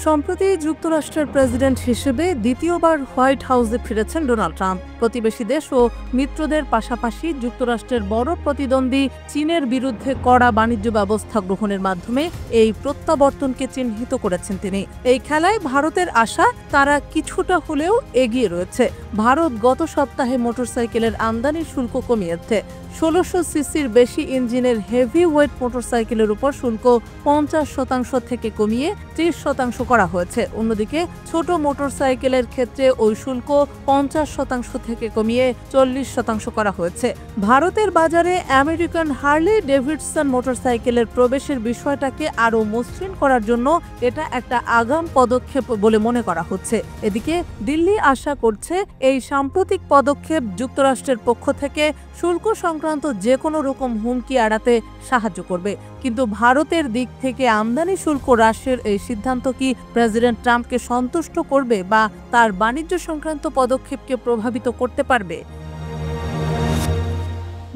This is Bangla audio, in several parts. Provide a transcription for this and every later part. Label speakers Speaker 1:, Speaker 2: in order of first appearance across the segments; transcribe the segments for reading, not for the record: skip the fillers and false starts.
Speaker 1: সম্প্রতি যুক্তরাষ্ট্রের প্রেসিডেন্ট হিসেবে দ্বিতীয়বার হোয়াইট হাউসে ফিরেছেন ডোনাল্ড ট্রাম্প। প্রতিবেশী দেশ ও মিত্রদের পাশাপাশি যুক্তরাষ্ট্রের বড় প্রতিদ্বন্দ্বী চীনের বিরুদ্ধে কড়া বাণিজ্য ব্যবস্থা গ্রহণের মাধ্যমে এই প্রত্যাবর্তনকে চিহ্নিত করেছেন তিনি। এই খেলায় ভারতের আশা তারা কিছুটা হলেও এগিয়ে রয়েছে। ভারত গত সপ্তাহে মোটরসাইকেলের আমদানি শুল্ক কমিয়েছে। ১৬০০ সিসির বেশি ইঞ্জিনের হেভি ওয়েট মোটরসাইকেলের উপর শুল্ক ৫০% থেকে কমিয়ে ৩০% করা হয়েছে। অন্যদিকে ছোট মোটরসাইকেলের ক্ষেত্রে ওই শুল্ক ৫০% থেকে কমিয়ে ৪০% করা হয়েছে। ভারতের বাজারে আমেরিকান হার্লে ডেভিডসন মোটরসাইকেলের প্রবেশের বিষয়টাকে আরও মসৃণ করার জন্য এটা একটা আগাম পদক্ষেপ বলে মনে করা হচ্ছে। এদিকে দিল্লি আশা করছে এই সাম্প্রতিক পদক্ষেপ যুক্তরাষ্ট্রের পক্ষ থেকে শুল্ক সংক্রান্ত যে কোনো রকম হুমকি এড়াতে সাহায্য করবে। কিন্তু ভারতের দিক থেকে আমদানি শুল্ক হ্রাসের এই সিদ্ধান্ত কি প্রেসিডেন্ট ট্রাম্পকে সন্তুষ্ট করবে বা তার বাণিজ্য সংক্রান্ত পদক্ষেপকে প্রভাবিত করতে পারবে?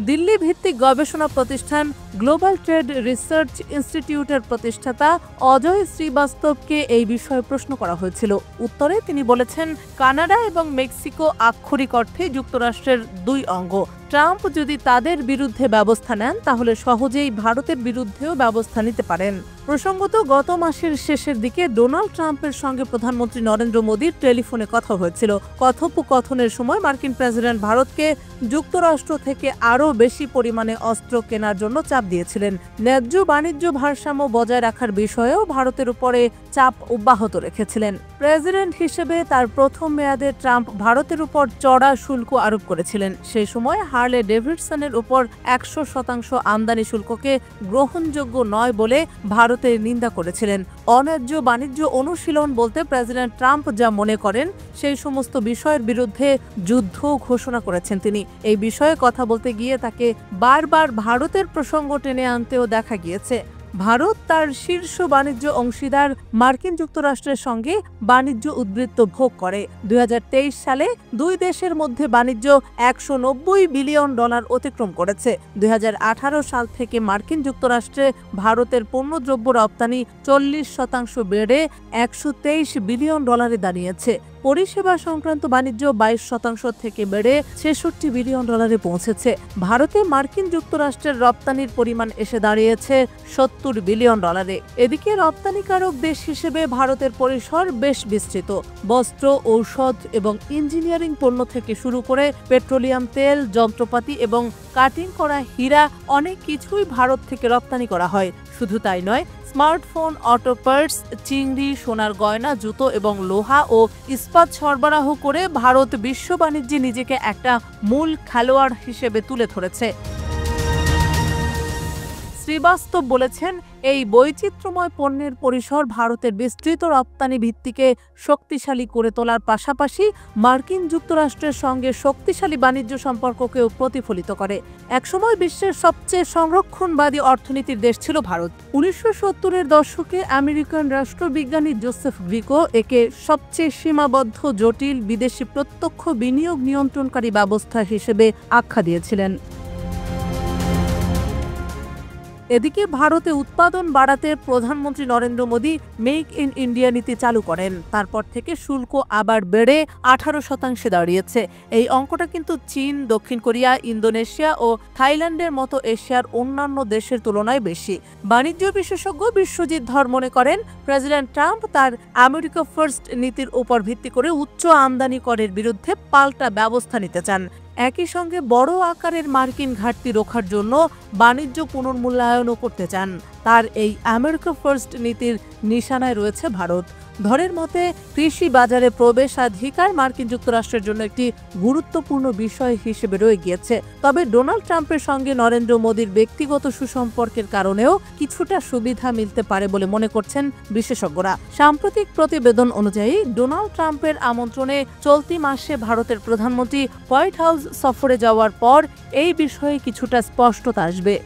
Speaker 1: দিল্লি ভিত্তিক গবেষণা প্রতিষ্ঠান গ্লোবাল ট্রেড রিসার্চ ইনস্টিটিউটের প্রতিষ্ঠাতা অজয় শ্রীবাস্তবকে এই বিষয়ে প্রশ্ন করা হয়েছিল। উত্তরে তিনি বলেছেন, কানাডা এবং মেক্সিকো আক্ষরিক অর্থে যুক্তরাষ্ট্রের দুই অঙ্গ। ট্রাম্প যদি তাদের বিরুদ্ধে ব্যবস্থা নেন তাহলে সহজেই ভারতের বিরুদ্ধেও ব্যবস্থা নিতে পারেন। প্রসঙ্গত, গত মাসের শেষের দিকে ডোনাল্ড ট্রাম্পের সঙ্গে প্রধানমন্ত্রী নরেন্দ্র মোদীর টেলিফোনে কথা হয়েছিল। কথোপকথনের সময় মার্কিন প্রেসিডেন্ট ভারতকে যুক্তরাষ্ট্র থেকে আরও বেশি পরিমাণে অস্ত্র কেনার জন্য চাপ দিয়েছিলেন। ন্যায্য বাণিজ্য ভারসাম্য বজায় রাখার বিষয়েও ভারতের উপরে চাপ অব্যাহত রেখেছিলেন। প্রেসিডেন্ট হিসেবে তার প্রথম মেয়াদে ট্রাম্প ভারতের উপর চড়া শুল্ক আরোপ করেছিলেন। সেই সময় হার্লে ডেভিডসনের উপর ১০০% আমদানি শুল্ককে গ্রহণযোগ্য নয় বলে ভারতের নিন্দা করেছিলেন। অন্যায্য বাণিজ্য অনুশীলন বলতে প্রেসিডেন্ট ট্রাম্প যা মনে করেন সেই সমস্ত বিষয়ের বিরুদ্ধে যুদ্ধ ঘোষণা করেছেন তিনি। এই বিষয়ে কথা বলতে গিয়ে তাকে বারবার ভারতের প্রসঙ্গ টেনে আনতেও দেখা গিয়েছে। ভারত তার শীর্ষ বাণিজ্য অংশীদার মার্কিন যুক্তরাষ্ট্রের সঙ্গে বাণিজ্য উদ্বৃত্ত ভোগ করে। ২০২৩ সালে দুই দেশের মধ্যে বাণিজ্য $১৯০ বিলিয়ন অতিক্রম করেছে। ২০১৮ সাল থেকে মার্কিন যুক্তরাষ্ট্রে ভারতের পণ্যদ্রব্য রপ্তানি ৪০% বেড়ে $১২৩ বিলিয়ন দাঁড়িয়েছে। পরিষেবা সংক্রান্ত বাণিজ্য ২২% থেকে বেড়ে $৬৬ বিলিয়ন পৌঁছেছে। ভারতে মার্কিন যুক্তরাষ্ট্রের রপ্তানির পরিমাণ এসে দাঁড়িয়েছে $৭০ বিলিয়ন। এদিকে রপ্তানিকারক দেশ হিসেবে ভারতের পরিসর বেশ বিস্তৃত। বস্ত্র, ঔষধ এবং ইঞ্জিনিয়ারিং পণ্য থেকে শুরু করে পেট্রোলিয়াম তেল, যন্ত্রপাতি এবং কাটিং করা হীরা অনেক কিছুই ভারত থেকে রপ্তানি করা হয়। শুধু তাই নয়, স্মার্টফোন, অটো পার্টস, চিংড়ি, সোনার গয়না, জুতো এবং লোহা ও ইস্পাত সরবরাহ করে ভারত বিশ্ব বাণিজ্যে নিজেকে একটা মূল খেলোয়াড় হিসেবে তুলে ধরেছে। শ্রীবাস্তব বলেছেন, এই বৈচিত্র্যময় পণ্যের পরিসর ভারতের বিস্তৃত রপ্তানি ভিত্তিকে শক্তিশালী করে তোলার পাশাপাশি মার্কিন যুক্তরাষ্ট্রের সঙ্গে শক্তিশালী বাণিজ্য সম্পর্ককেও প্রতিফলিত করে। একসময় বিশ্বের সবচেয়ে সংরক্ষণবাদী অর্থনীতির দেশ ছিল ভারত। ১৯৭০-এর দশকে আমেরিকান রাষ্ট্রবিজ্ঞানী জোসেফ গ্রিকো একে সবচেয়ে সীমাবদ্ধ, জটিল বিদেশি প্রত্যক্ষ বিনিয়োগ নিয়ন্ত্রণকারী ব্যবস্থা হিসেবে আখ্যা দিয়েছিলেন। এদিকে ভারতে উৎপাদন বাড়াতে প্রধানমন্ত্রী Narendra Modi make in India নীতি চালু করেন। তারপর থেকে শুল্ক আবার বেড়ে ১৮% দাঁড়িয়েছে। এই অঙ্কটা কিন্তু চীন, দক্ষিণ কোরিয়া, ইন্দোনেশিয়া ও থাইল্যান্ডের মতো এশিয়ার অন্যান্য দেশের তুলনায় বেশি। বাণিজ্য বিশেষজ্ঞ বিশ্বজিৎ ধর মনে করেন, প্রেসিডেন্ট ট্রাম্প তার আমেরিকা ফার্স্ট নীতির উপর ভিত্তি করে উচ্চ আমদানি করের বিরুদ্ধে পাল্টা ব্যবস্থা নিতে চান। একই সঙ্গে বড় আকারের মার্কিন ঘাটতি রোখার জন্য বাণিজ্য পুনর্মূল্যায়নও করতে চান। তার এই আমেরিকা ফার্স্ট নীতির নিশানায় রয়েছে ভারত। ধরের মতে, কৃষি বাজারে প্রবেশাধিকার মার্কিন যুক্তরাষ্ট্রের জন্য একটি গুরুত্বপূর্ণ বিষয় হিসেবে রয়ে গিয়েছে। তবে ডোনাল্ড ট্রাম্পের সঙ্গে নরেন্দ্র মোদীর ব্যক্তিগত সুসম্পর্কের কারণেও কিছুটা সুবিধা মিলতে পারে বলে মনে করছেন বিশেষজ্ঞরা। সাম্প্রতিক প্রতিবেদন অনুযায়ী ডোনাল্ড ট্রাম্পের আমন্ত্রণে চলতি মাসে ভারতের প্রধানমন্ত্রী হোয়াইট হাউস সফরে যাওয়ার পর এই বিষয়ে কিছুটা স্পষ্টতা আসবে।